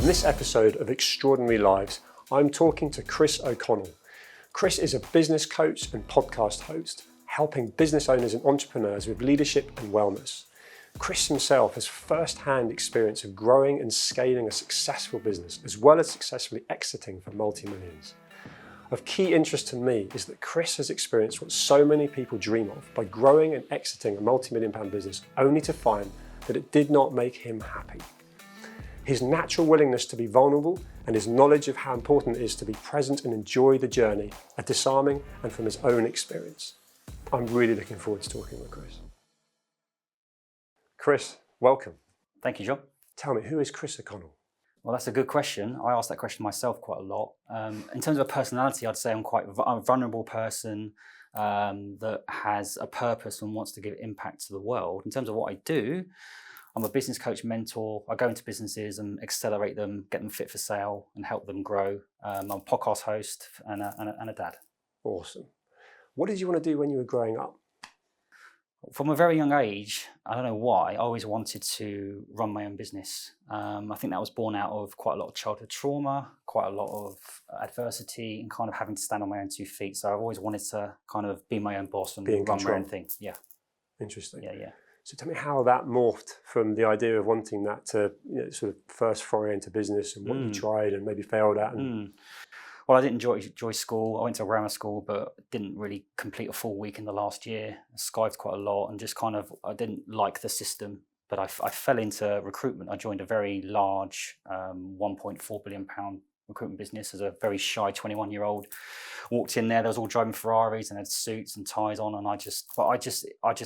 On this episode of Extraordinary Lives, I'm talking to Chris O Connell. Chris is a business coach and podcast host, helping business owners and entrepreneurs with leadership and wellness. Chris himself has first-hand experience of growing and scaling a successful business, as well as successfully exiting for multi-millions. Of key interest to me is that Chris has experienced what so many people dream of by growing and exiting a multi-million pound business, only to find that it did not make him happy. His natural willingness to be vulnerable and his knowledge of how important it is to be present and enjoy the journey are disarming and from his own experience. I'm really looking forward to talking with Chris. Chris, welcome. Thank you, John. Tell me, who is Chris O Connell? Well, that's a good question. I ask that question myself quite a lot. In terms of a personality, I'd say I'm quite a vulnerable person that has a purpose and wants to give impact to the world. In terms of what I do, I'm a business coach, mentor. I go into businesses and accelerate them, get them fit for sale and help them grow. I'm a podcast host and a dad. Awesome. What did you want to do when you were growing up? From a very young age, I don't know why, I always wanted to run my own business. I think that was born out of quite a lot of childhood trauma, quite a lot of adversity, and kind of having to stand on my own 2 feet. So I've always wanted to kind of be my own boss and run my own thing. Yeah. Interesting. Yeah. So tell me how that morphed from the idea of wanting that to sort of first foray into business and what you tried and maybe failed at. Well, I didn't enjoy school. I went to grammar school, but didn't really complete a full week in the last year. I skived quite a lot and just kind of, I didn't like the system, but I fell into recruitment. I joined a very large £1.4 billion recruitment business as a very shy 21-year-old. Walked in there was all driving Ferraris and had suits and ties on, and I just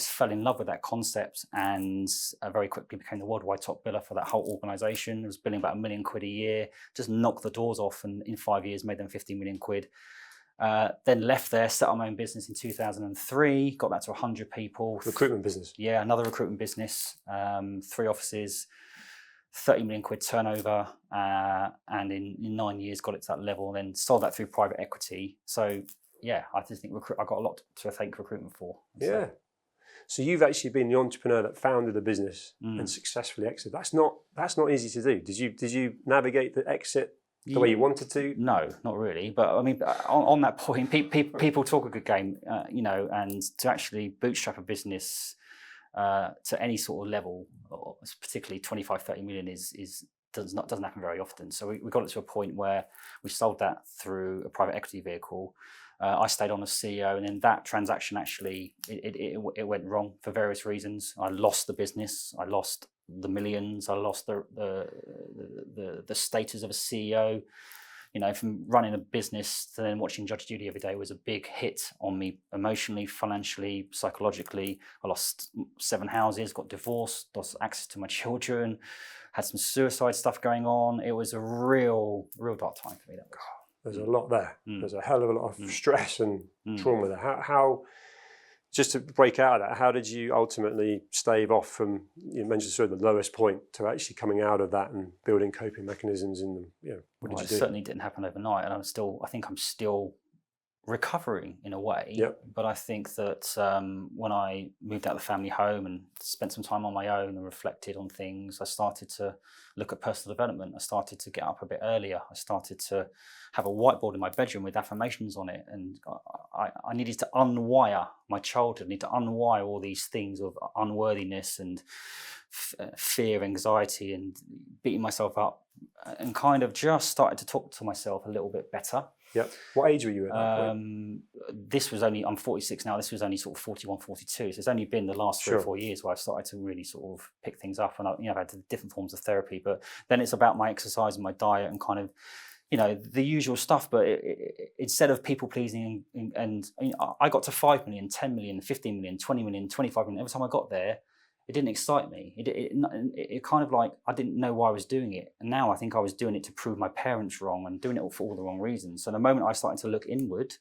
fell in love with that concept, and very quickly became the worldwide top biller for that whole organisation. I was billing about £1 million a year, just knocked the doors off, and in 5 years made them 15 million quid. Then left there, set up my own business in 2003, got that to 100 people. Recruitment business? Yeah, another recruitment business, 3 offices, 30 million quid turnover, and in 9 years got it to that level, and then sold that through private equity. So yeah, I just think I got a lot to thank recruitment for. Yeah. So you've actually been the entrepreneur that founded the business and successfully exited. That's not easy to do. Did you navigate the exit the way you wanted to? No, not really. But I mean, on that point, people talk a good game, and to actually bootstrap a business to any sort of level, particularly 25, 30 million doesn't happen very often. So we got it to a point where we sold that through a private equity vehicle. I stayed on as CEO, and then that transaction actually it went wrong for various reasons. I lost the business, I lost the millions, I lost the status of a CEO. From running a business to then watching Judge Judy every day was a big hit on me emotionally, financially, psychologically. I lost 7 houses, got divorced, lost access to my children, had some suicide stuff going on. It was a real dark time for me. That was. There's a lot there. There's a hell of a lot of stress and trauma there. How, just to break out of that, how did you ultimately stave off from, you mentioned sort of the lowest point, to actually coming out of that and building coping mechanisms in them? What did you do? It certainly didn't happen overnight, and I think I'm still recovering in a way. Yep. But I think that when I moved out of the family home and spent some time on my own and reflected on things, I started to look at personal development. I started to get up a bit earlier. I started to have a whiteboard in my bedroom with affirmations on it, and I needed to unwire my childhood. I need to unwire all these things of unworthiness and fear, anxiety, and beating myself up, and kind of just started to talk to myself a little bit better. Yep. What age were you at that point? I'm 46 now, this was only sort of 41, 42. So it's only been the last 3 or 4 years where I've started to really sort of pick things up, and I've had different forms of therapy, but then it's about my exercise and my diet and kind of, the usual stuff. But instead of people pleasing and I got to 5 million, 10 million, 15 million, 20 million, 25 million. Every time I got there, it didn't excite me. It kind of like, I didn't know why I was doing it. And now I think I was doing it to prove my parents wrong and doing it for all the wrong reasons. So the moment I started to look inward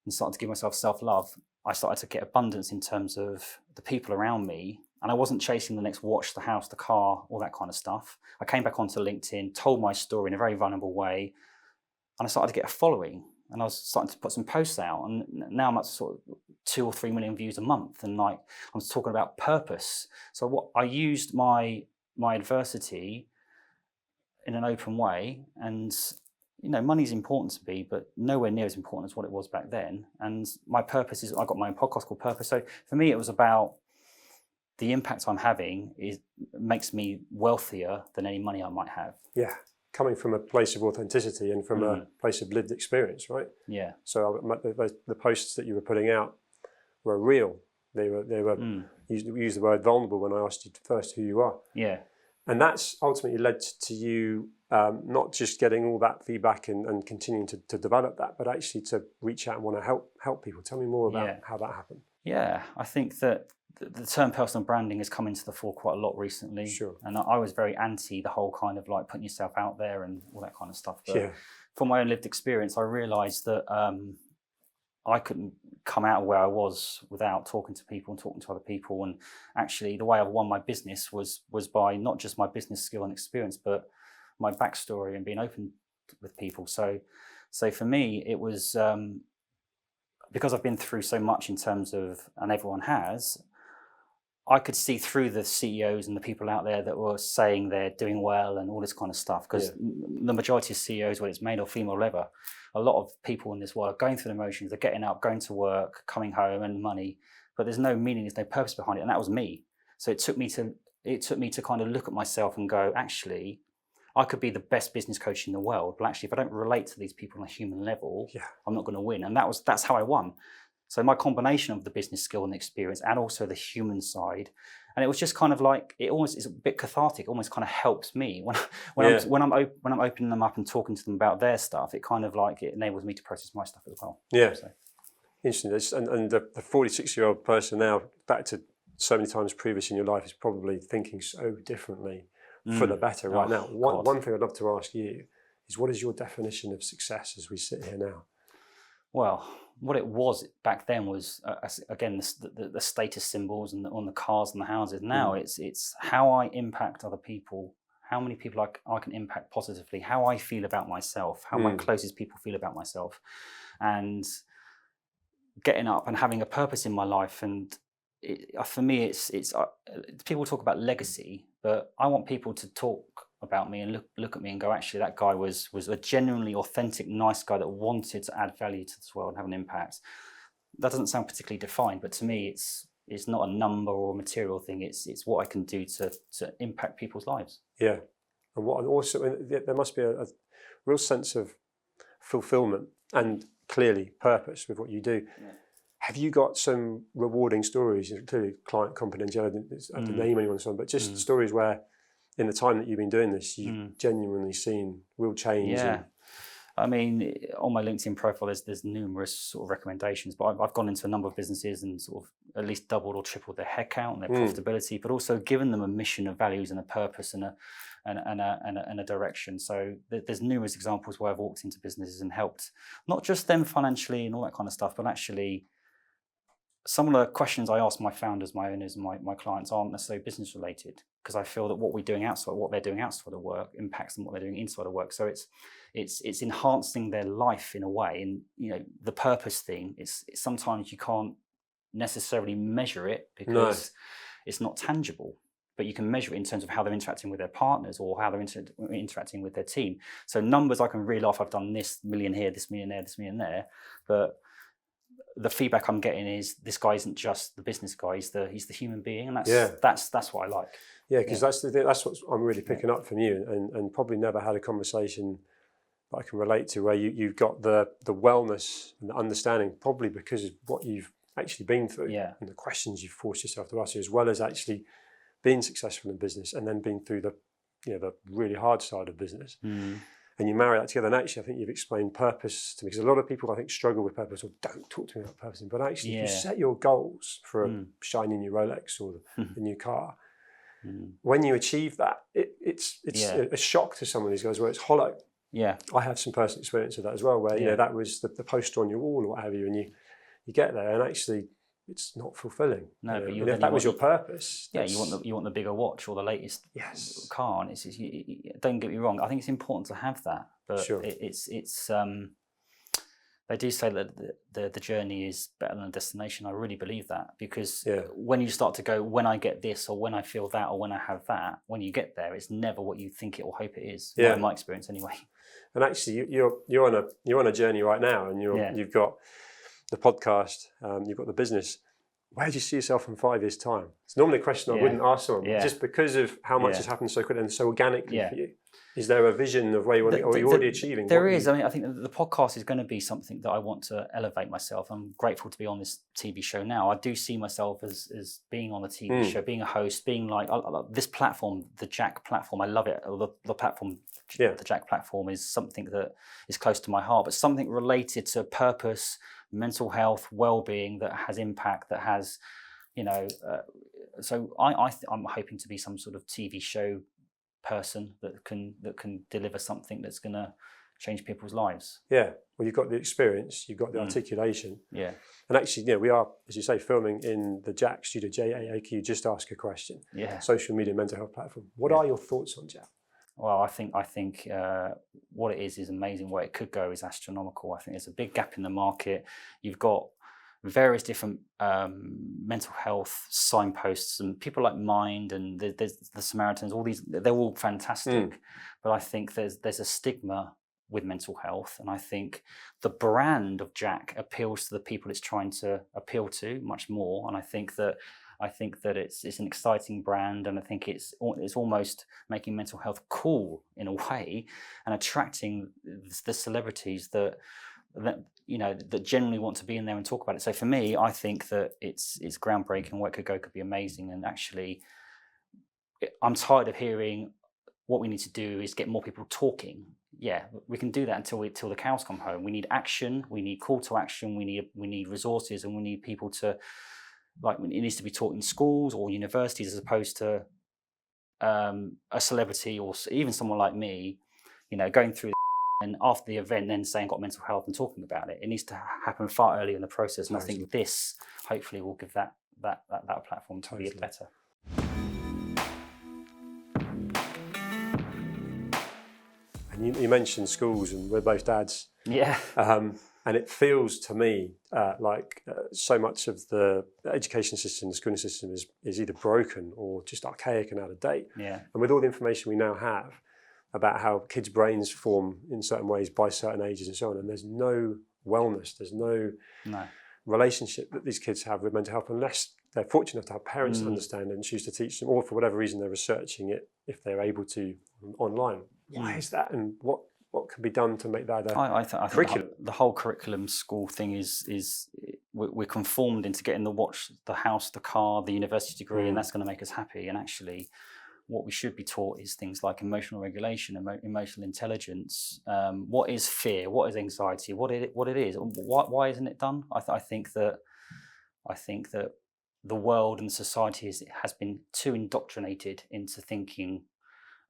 and started to give myself self-love, I started to get abundance in terms of the people around me. And I wasn't chasing the next watch, the house, the car, all that kind of stuff. I came back onto LinkedIn, told my story in a very vulnerable way, and I started to get a following. And I was starting to put some posts out, and now I'm at sort of 2 or 3 million views a month. And like, I'm talking about purpose. So what I used my adversity in an open way. And money's important to me, but nowhere near as important as what it was back then. And my purpose is, I got my own podcast called Purpose. So for me, it was about the impact I'm having makes me wealthier than any money I might have. Yeah, coming from a place of authenticity and from a place of lived experience, right? Yeah. So the posts that you were putting out were real. They were. You used the word vulnerable when I asked you first who you are. Yeah. And that's ultimately led to you not just getting all that feedback and continuing to develop that, but actually to reach out and want to help people. Tell me more about how that happened. Yeah, I think that the term personal branding has come into the fore quite a lot recently. Sure. And I was very anti the whole kind of like putting yourself out there and all that kind of stuff. But from my own lived experience, I realised that I couldn't come out of where I was without talking to people and talking to other people. And actually, the way I've won my business was by not just my business skill and experience, but my backstory and being open with people. So for me, it was because I've been through so much in terms of, and everyone has, I could see through the CEOs and the people out there that were saying they're doing well and all this kind of stuff. Because the majority of CEOs, whether it's male or female or whatever, a lot of people in this world are going through the motions. They're getting up, going to work, coming home, and money, but there's no meaning, there's no purpose behind it. And that was me. So it took me to kind of look at myself and go, actually, I could be the best business coach in the world, but actually, if I don't relate to these people on a human level, I'm not going to win. And that's how I won. So my combination of the business skill and experience, and also the human side, and it was just kind of like, it almost is a bit cathartic. It almost kind of helps me when I'm opening them up and talking to them about their stuff. It kind of like, it enables me to process my stuff as well. Yeah, so. Interesting. And the 46-year-old person now, back to so many times previous in your life, is probably thinking so differently for the better right now. One thing I'd love to ask you is, what is your definition of success as we sit here now? Well, what it was back then was, again, the status symbols and on the cars and the houses. Now it's how I impact other people, how many people I can impact positively, how I feel about myself, how my closest people feel about myself, and getting up and having a purpose in my life. And for me, it's people talk about legacy, but I want people to talk about me and look at me and go, actually, that guy was a genuinely authentic, nice guy that wanted to add value to this world and have an impact. That doesn't sound particularly defined, but to me, it's not a number or a material thing. It's what I can do to impact people's lives. Yeah, and also there must be a real sense of fulfillment and clearly purpose with what you do. Yeah. Have you got some rewarding stories? Clearly, client confidentiality, I don't name anyone, but just stories where, in the time that you've been doing this, you've genuinely seen real change. Yeah. I mean, on my LinkedIn profile, there's numerous sort of recommendations, but I've gone into a number of businesses and sort of at least doubled or tripled their headcount and their profitability, but also given them a mission, a values, and a purpose and a direction. So there's numerous examples where I've walked into businesses and helped not just them financially and all that kind of stuff, but actually some of the questions I ask my founders, my owners, and my clients aren't necessarily business related, because I feel that what they're doing outside of work impacts on what they're doing inside of work. So it's enhancing their life in a way. And the purpose thing is sometimes you can't necessarily measure it because it's not tangible, but you can measure it in terms of how they're interacting with their partners or how they're interacting with their team. So numbers I can reel off. I've done this million here, this million there, this million there, but the feedback I'm getting is this guy isn't just the business guy; he's the human being, and that's what I like. Yeah, because that's what I'm really picking up from you, and probably never had a conversation that I can relate to where you've got the wellness and the understanding, probably because of what you've actually been through and the questions you've forced yourself to ask, as well as actually being successful in business and then being through the really hard side of business. And you marry that together, and actually I think you've explained purpose to me, because a lot of people I think struggle with purpose or don't talk to me about purpose, but actually if you set your goals for a shiny new Rolex or the new car, when you achieve that, it's a shock to someone who goes, well, it's hollow. Yeah, I have some personal experience of that as well, where that was the poster on your wall or what have you, and you get there and actually it's not fulfilling. No, but if that was your purpose, you want the bigger watch or the latest car, and don't get me wrong. I think it's important to have that, but it's They do say that the journey is better than the destination. I really believe that, because when you start to go, when I get this, or when I feel that, or when I have that, when you get there, it's never what you think it or hope it is. Yeah. In my experience, anyway. And actually, you're on a journey right now, and you've got the podcast, you've got the business. Where do you see yourself in 5 years' time? It's normally a question I wouldn't ask someone, just because of how much has happened so quickly and so organically for you. Is there a vision of where you want to, or are you already achieving? There is. I mean, I think the podcast is going to be something that I want to elevate myself. I'm grateful to be on this TV show now. I do see myself as being on the TV show, being a host, being like this platform, the Jack platform. I love it. The platform, the Jack platform, is something that is close to my heart, but something related to purpose, mental health, well-being, that has impact, that has, so I'm hoping to be some sort of TV show person that can deliver something that's going to change people's lives. Yeah, well, you've got the experience, you've got the articulation. Yeah. And actually, we are, as you say, filming in the Jack studio, JAAQ, Just Ask a Question. Yeah. Social media mental health platform. What are your thoughts on Jack? Well, I think what it is amazing. Where it could go is astronomical. I think there's a big gap in the market. You've got various different mental health signposts, and people like Mind, and there's the Samaritans. All these, they're all fantastic. But I think there's a stigma with mental health, and I think the brand of Jack appeals to the people it's trying to appeal to much more. And I think that it's an exciting brand, and I think it's almost making mental health cool in a way, and attracting the celebrities that generally want to be in there and talk about it. So for me, I think that it's groundbreaking. Where it could be amazing. And actually, I'm tired of hearing what we need to do is get more people talking. Yeah, we can do that until the cows come home. We need action. We need call to action. We need resources, and we need people to, it needs to be taught in schools or universities, as opposed to a celebrity or even someone like me, going through and after the event then saying got mental health and talking about it. It needs to happen far earlier in the process. And I think this hopefully will give that platform to be better. And you mentioned schools, and we're both dads. Yeah. And it feels to me like so much of the education system, the schooling system is either broken or just archaic and out of date. Yeah. And with all the information we now have about how kids' brains form in certain ways by certain ages and so on, and there's no wellness, there's no relationship that these kids have with mental health, unless they're fortunate enough to have parents that understand and choose to teach them, or for whatever reason they're researching it if they're able to online. Why is that, and what can be done to make that I think the whole curriculum school thing is we're conformed into getting the watch, the house, the car, the university degree, and that's going to make us happy. And actually, what we should be taught is things like emotional regulation, emotional intelligence. What is fear? What is anxiety? What it is? Why isn't it done? I think that the world and society has been too indoctrinated into thinking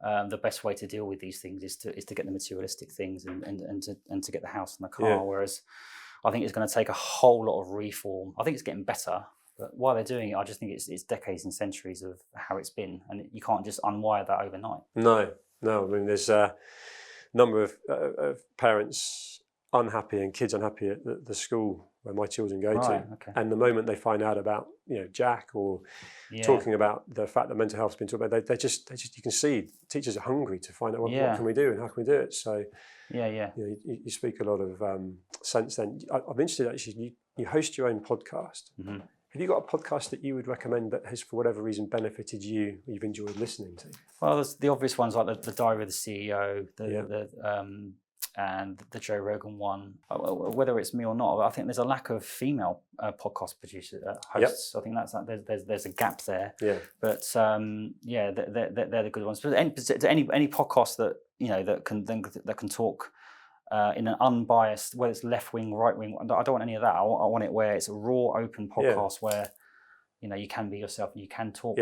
the best way to deal with these things is to get the materialistic things and to get the house and the car. Yeah. Whereas I think it's going to take a whole lot of reform. I think it's getting better. But while they're doing it, I just think it's decades and centuries of how it's been, and you can't just unwire that overnight. No. I mean, there's a number of parents unhappy and kids unhappy at the school where my children go to, and the moment they find out about Jack or talking about the fact that mental health's been talked about, they just you can see teachers are hungry to find out what can we do and how can we do it. So you speak a lot of sense. Then I'm interested, actually. You host your own podcast. Mm-hmm. Have you got a podcast that you would recommend that has, for whatever reason, benefited you, you've enjoyed listening to? Well, there's the obvious ones like the Diary of the CEO, and the Joe Rogan one. Whether it's me or not, I think there's a lack of female podcast producers, hosts. Yep. I think there's a gap there. Yeah. But they're the good ones. But any podcast that can talk in an unbiased, whether it's left wing, right wing. I don't want any of that. I want it where it's a raw, open podcast where you can be yourself and you can talk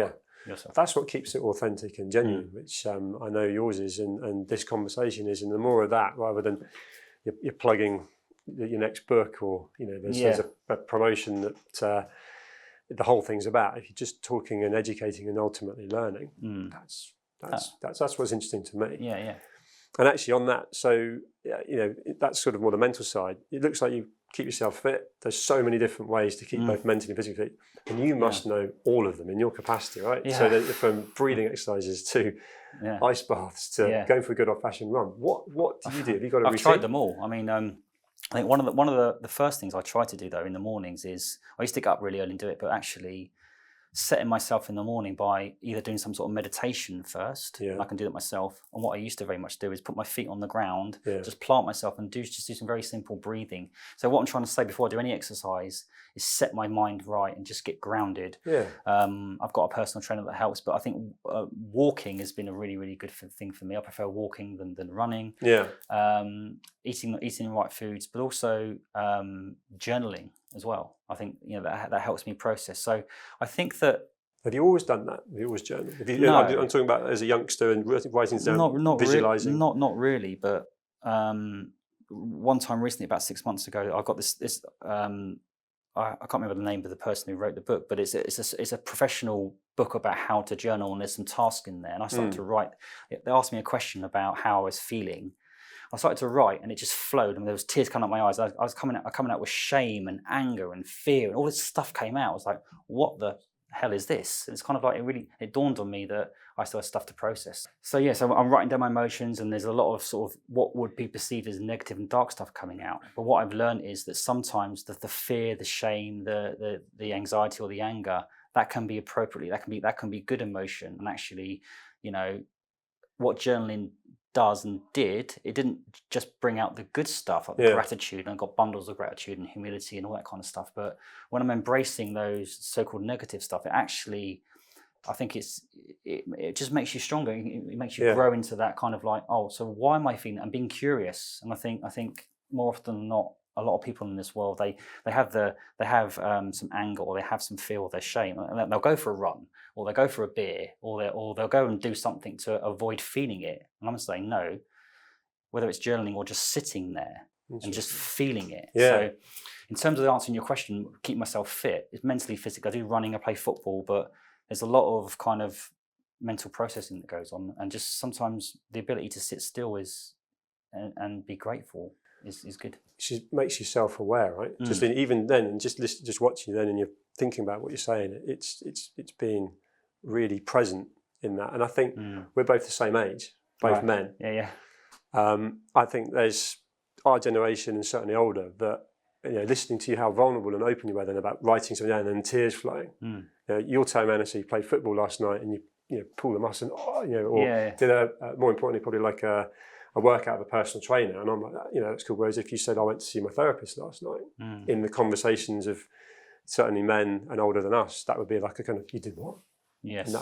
yourself. That's what keeps it authentic and genuine, which I know yours is, and this conversation is. And the more of that, rather than you're plugging your next book or there's a promotion that the whole thing's about. If you're just talking and educating and ultimately learning, that's what's interesting to me. Yeah. And actually on that, so that's sort of more the mental side. It looks like you keep yourself fit. There's so many different ways to keep both mentally and physically fit, and you must know all of them in your capacity, right? Yeah. So that from breathing exercises to ice baths to going for a good old-fashioned run. What do you do? Have you got a routine? I've tried them all. I mean, I think one of the first things I try to do though in the mornings is I used to get up really early and do it, but actually setting myself in the morning by either doing some sort of meditation first. I can do that myself. And what I used to very much do is put my feet on the ground, just plant myself and just do some very simple breathing. So what I'm trying to say before I do any exercise is set my mind right and just get grounded. I've got a personal trainer that helps, but I think walking has been a really, really good thing for me. I prefer walking than running. Eating the right foods, but also journaling as well. I think that helps me process. So I think that. Have you always done that? Have you always journaled? No. I'm talking about as a youngster and writing down, not visualizing. Not really, but one time recently, about 6 months ago, I got this. I can't remember the name of the person who wrote the book, but it's a professional book about how to journal, and there's some tasks in there. And I started to write. They asked me a question about how I was feeling. I started to write, and it just flowed, and there was tears coming out my eyes. I was coming out with shame and anger and fear, and all this stuff came out. I was like, "What the hell is this?" And it's kind of like it dawned on me that I still had stuff to process. So I'm writing down my emotions, and there's a lot of sort of what would be perceived as negative and dark stuff coming out. But what I've learned is that sometimes the fear, the shame, the anxiety or the anger, that can be appropriately, that can be good emotion. And actually, what journaling does and it didn't just bring out the good stuff, like the gratitude, and I got bundles of gratitude and humility and all that kind of stuff. But when I'm embracing those so-called negative stuff, it actually, I think it just makes you stronger. It makes you grow into that kind of like, oh, so why am I feeling? I'm being curious. And I think more often than not, a lot of people in this world, they have some anger, or they have some fear, or their shame, and they'll go for a run, or they'll go for a beer, or they'll go and do something to avoid feeling it. And I'm saying no, whether it's journaling or just sitting there and just feeling it. So in terms of answering your question, keep myself fit, it's mentally, physically. I do running, I play football, but there's a lot of kind of mental processing that goes on, and just sometimes the ability to sit still and be grateful is good. It makes you self-aware, right? Just even then, and just watching you then, and you're thinking about what you're saying. It's being really present in that. And I think we're both the same age, both men. I think there's our generation, and certainly older, that listening to you, how vulnerable and open you were then about writing something down and then tears flowing. Your time, Anna, so you played football last night and you pulled the muscle, did more importantly probably like a workout of a personal trainer, and I'm like, that's cool. Whereas if you said I went to see my therapist last night, in the conversations of certainly men and older than us, that would be like a kind of, you did what? Yes.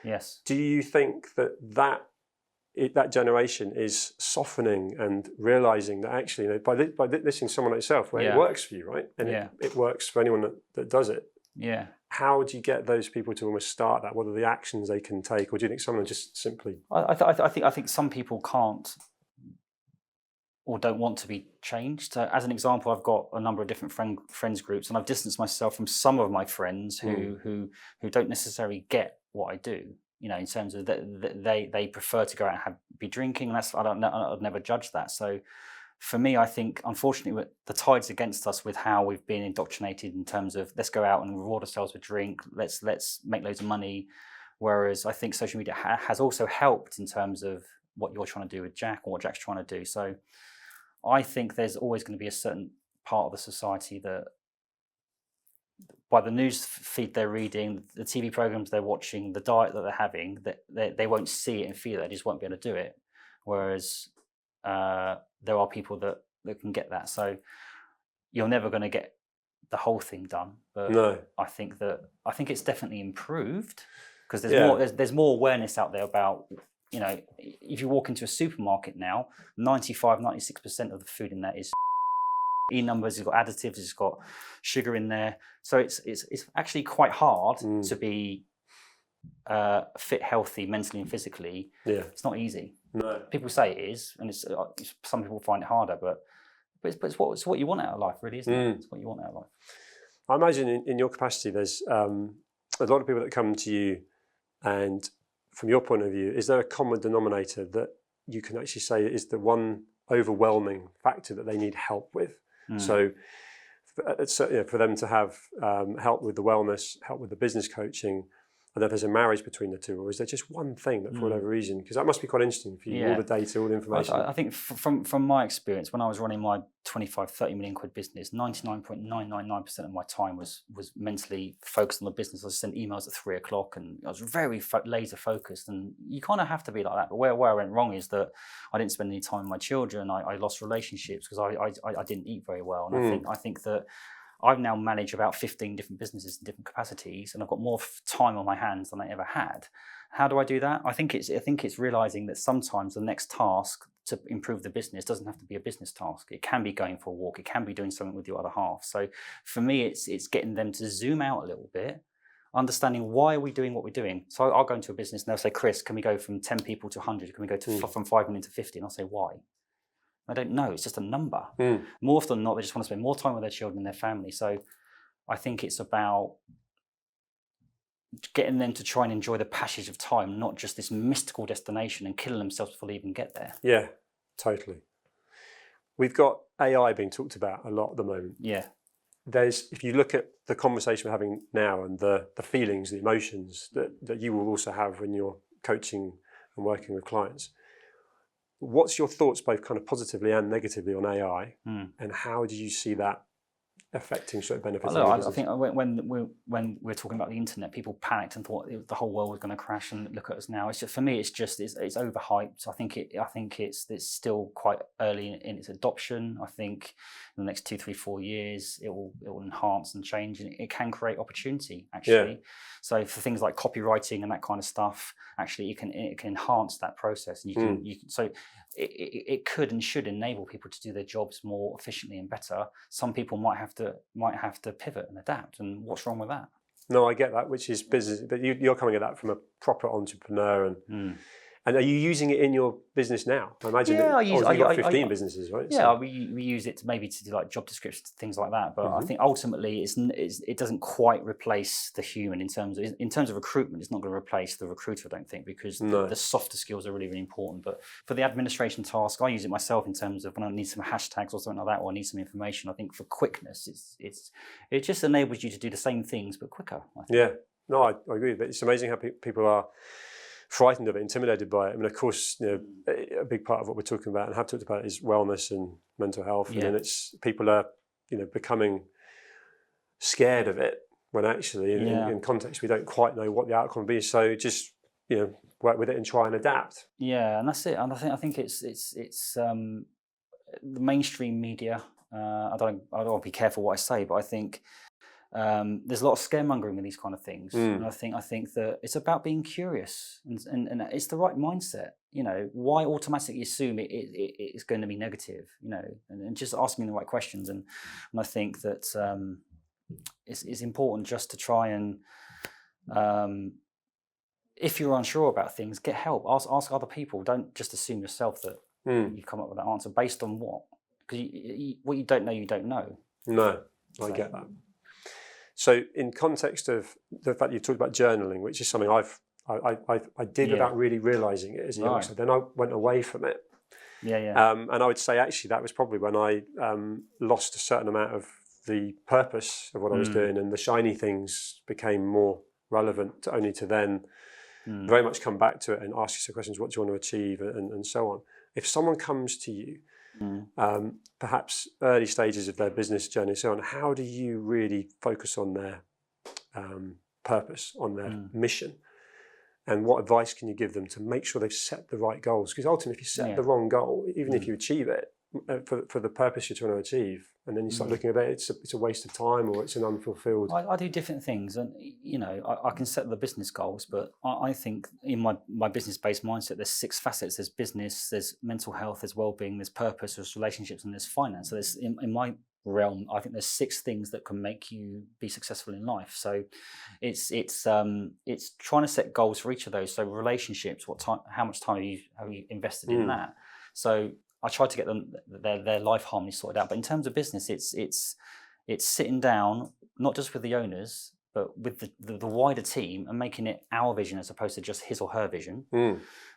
Yes. Do you think that generation is softening and realizing that actually, by listening to someone like yourself, where it works for you, right? And it works for anyone that does it. Yeah. How do you get those people to almost start that? What are the actions they can take, or do you think someone just simply? I think some people can't or don't want to be changed. As an example, I've got a number of different friends groups, and I've distanced myself from some of my friends who don't necessarily get what I do. In terms of they prefer to go out and be drinking, and I'd never judge that. So for me, I think, unfortunately, the tide's against us with how we've been indoctrinated in terms of let's go out and reward ourselves with drink, let's make loads of money. Whereas I think social media has also helped in terms of what you're trying to do with Jack, or what Jack's trying to do. So I think there's always going to be a certain part of the society that, by the news feed they're reading, the TV programs they're watching, the diet that they're having, that they won't see it and feel it, they just won't be able to do it. Whereas there are people that can get that. So you're never going to get the whole thing done. But no. I think it's definitely improved, because there's more awareness out there about, if you walk into a supermarket now, 95-96% of the food in there is numbers, it's got additives, it's got sugar in there. So it's actually quite hard to be fit, healthy, mentally and physically. Yeah. It's not easy. No. People say it is, and some people find it harder, but it's what you want out of life, really, isn't it? It's what you want out of life. I imagine in your capacity, there's a lot of people that come to you, and from your point of view, is there a common denominator that you can actually say is the one overwhelming factor that they need help with. So for them to have help with the wellness, help with the business coaching, I don't know if there's a marriage between the two, or is there just one thing that for whatever reason, because that must be quite interesting for you, all the data, all the information. I think from my experience, when I was running my 25, 30 million quid business, 99.999% of my time was mentally focused on the business. I sent emails at 3 o'clock and I was very laser focused, and you kind of have to be like that. But where I went wrong is that I didn't spend any time with my children. I lost relationships because I didn't eat very well. And I think that I've now managed about 15 different businesses in different capacities, and I've got more time on my hands than I ever had. How do I do that? I think it's realizing that sometimes the next task to improve the business doesn't have to be a business task. It can be going for a walk. It can be doing something with your other half. So for me, it's getting them to zoom out a little bit, understanding why are we doing what we're doing. So I'll go into a business and they'll say, Chris, can we go from 10 people to 100? Can we go from 5 million to 50? And I'll say, why? I don't know. It's just a number. More often than not, they just want to spend more time with their children and their family. So I think it's about getting them to try and enjoy the passage of time, not just this mystical destination and killing themselves before they even get there. Yeah, totally. We've got AI being talked about a lot at the moment. Yeah. If you look at the conversation we're having now and the feelings, the emotions that you will also have when you're coaching and working with clients, what's your thoughts, both kind of positively and negatively, on AI, and how do you see that affecting certain benefits? I think when we're talking about the internet, people panicked and thought the whole world was going to crash. And look at us now. It's just, for me, it's overhyped. I think it's still quite early in its adoption. I think in the next 2, 3, 4 years, it will enhance and change, and it can create opportunity actually. Yeah. So for things like copywriting and that kind of stuff, actually, it can enhance that process, and you can. So it could and should enable people to do their jobs more efficiently and better. Some people might have to pivot and adapt, and what's wrong with that? No, I get that, which is business, but you're coming at that from a proper entrepreneur, and are you using it in your business now? I imagine. Yeah, you've got 15 businesses, right? Yeah, so we use it to do like job descriptions, things like that. But I think ultimately it doesn't quite replace the human in terms of recruitment. It's not going to replace the recruiter, I don't think, because the softer skills are really, really important. But for the administration task, I use it myself in terms of when I need some hashtags or something like that, or I need some information. I think for quickness, it just enables you to do the same things but quicker. I think. Yeah, no, I agree. But it's amazing how people are frightened of it, intimidated by it. I mean, of course, a big part of what we're talking about and have talked about is wellness and mental health, and then it's people are, becoming scared of it when actually, in context, we don't quite know what the outcome will be. So just work with it and try and adapt. Yeah, and that's it. And I think it's the mainstream media. I don't want to be careful what I say, but I think. There's a lot of scaremongering in these kind of things, and I think that it's about being curious, and it's the right mindset. Why automatically assume it's going to be negative? And just asking the right questions, and I think that it's important just to try and, if you're unsure about things, get help. Ask other people. Don't just assume yourself that you come up with that answer based on what, because what you don't know, you don't know. No, I get that. So in context of the fact you've talked about journaling, which is something I did without really realising it as a youngster, then I went away from it. And I would say actually that was probably when I lost a certain amount of the purpose of what I was doing, and the shiny things became more relevant only to then very much come back to it and ask yourself questions, what do you want to achieve, and so on. If someone comes to you, perhaps early stages of their business journey and so on, how do you really focus on their purpose, on their mission? And what advice can you give them to make sure they've set the right goals? Because ultimately, if you set the wrong goal, even if you achieve it for the purpose you're trying to achieve, and then you start looking at it, it's a waste of time, or it's an unfulfilled. I do different things, and I can set the business goals, but I think in my business-based mindset, there's 6 facets. There's business, there's mental health, there's well-being, there's purpose, there's relationships, and there's finance. So there's in my realm, I think there's 6 things that can make you be successful in life. So it's trying to set goals for each of those. So relationships, how much time have you invested in that? So I try to get them their life harmony sorted out. But in terms of business, it's sitting down, not just with the owners, but with the wider team and making it our vision as opposed to just his or her vision,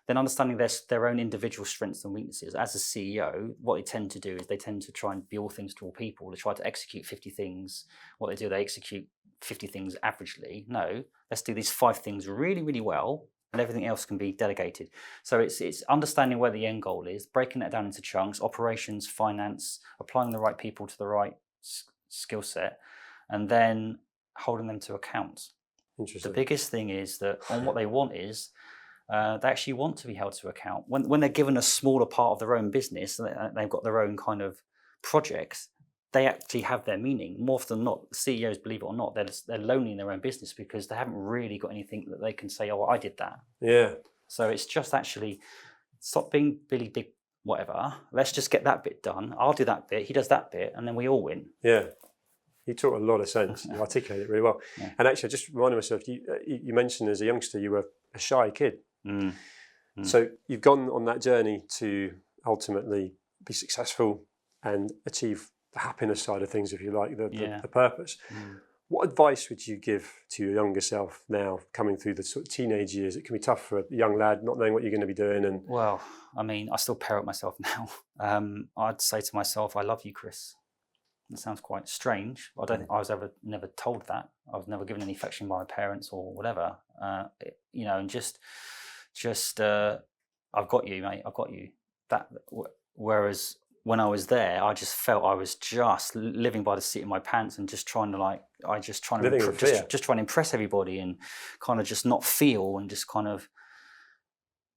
then understanding their own individual strengths and weaknesses. As a CEO, what they tend to do is they tend to try and be all things to all people. They try to execute 50 things. What they do, they execute 50 things averagely. No, let's do these 5 things really, really well, and everything else can be delegated. So it's understanding where the end goal is, breaking that down into chunks, operations, finance, applying the right people to the right skill set, and then holding them to account. Interesting. The biggest thing is that, and what they want is, they actually want to be held to account. When they're given a smaller part of their own business, they've got their own kind of projects, they actually have their meaning. More often than not, CEOs, believe it or not, they're lonely in their own business because they haven't really got anything that they can say, oh, I did that. Yeah. So it's just actually, stop being Billy Big whatever. Let's just get that bit done. I'll do that bit, he does that bit, and then we all win. Yeah. You talk a lot of sense. You articulate it really well. Yeah. And actually, I just reminded myself, you mentioned as a youngster you were a shy kid. So you've gone on that journey to ultimately be successful and achieve the happiness side of things, if you like, the purpose. What advice would you give to your younger self now, coming through the sort of teenage years? It can be tough for a young lad not knowing what you're going to be doing. And well, I mean, I still parrot myself now. I'd say to myself, I love you, Chris. It sounds quite strange. I don't think I was never told that. I was never given any affection by my parents or whatever. And just I've got you, mate. I've got you. Whereas when I was there, I just felt I was just living by the seat of my pants and just trying to impress everybody and kind of just not feel and just kind of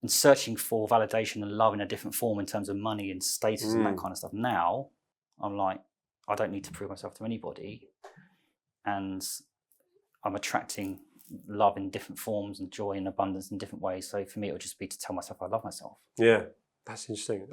and searching for validation and love in a different form in terms of money and status and that kind of stuff. Now I'm like, I don't need to prove myself to anybody, and I'm attracting love in different forms and joy and abundance in different ways. So for me, it would just be to tell myself I love myself. Yeah, that's interesting.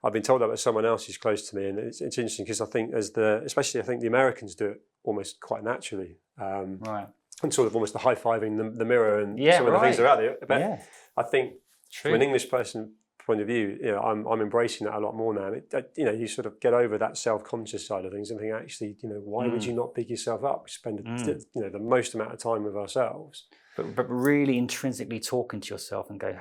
I've been told that by someone else who's close to me, and it's interesting because I think especially I think the Americans do it almost quite naturally. Right. And sort of almost the high-fiving the mirror and some of the things that are out there. But I think from an English person point of view, I'm embracing that a lot more now. You sort of get over that self-conscious side of things and think, actually, why would you not big yourself up? Spend the most amount of time with ourselves. But really intrinsically talking to yourself and go,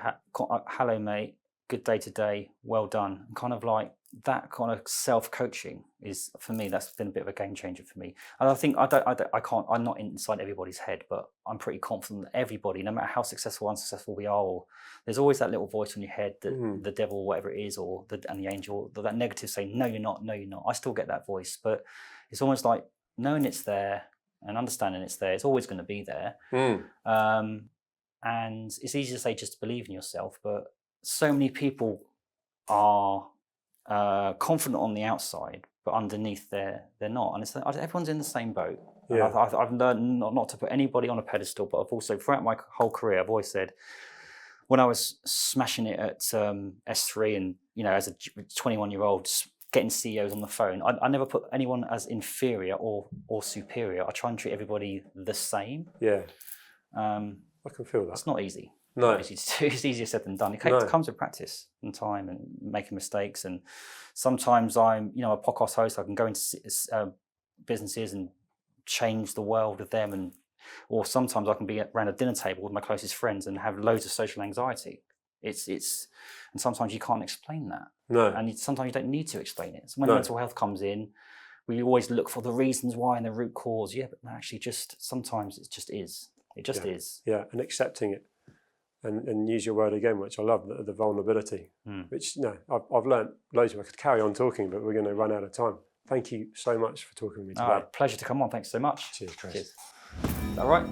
hello, mate, good day today, well done. And kind of like that kind of self-coaching is, for me, that's been a bit of a game changer for me. And I think I'm not inside everybody's head, but I'm pretty confident that everybody, no matter how successful or unsuccessful we are, there's always that little voice in your head that the devil, whatever it is, and the angel, that negative saying, no, you're not, no, you're not. I still get that voice, but it's almost like knowing it's there and understanding it's there. It's always going to be there. And it's easy to say just to believe in yourself, but so many people are confident on the outside, but underneath they're not. And everyone's in the same boat. Yeah. I've learned not to put anybody on a pedestal, but I've also, throughout my whole career, I've always said, when I was smashing it at S3 and, as a 21-year-old, getting CEOs on the phone, I never put anyone as inferior or superior. I try and treat everybody the same. Yeah. I can feel that. It's not easy. No. It's easier said than done. It comes with practice and time and making mistakes. And sometimes I'm, a podcast host. I can go into businesses and change the world with them, or sometimes I can be around a dinner table with my closest friends and have loads of social anxiety. And sometimes you can't explain that. No. And sometimes you don't need to explain it. So when mental health comes in, we always look for the reasons why and the root cause. Yeah, but actually, sometimes it just is. It just is. Yeah, and accepting it. And use your word again, which I love, the vulnerability, which I've learned loads of. I could carry on talking, but we're going to run out of time. Thank you so much for talking with me today. Pleasure to come on. Thanks so much. Cheers, Chris. Cheers. Is that all right?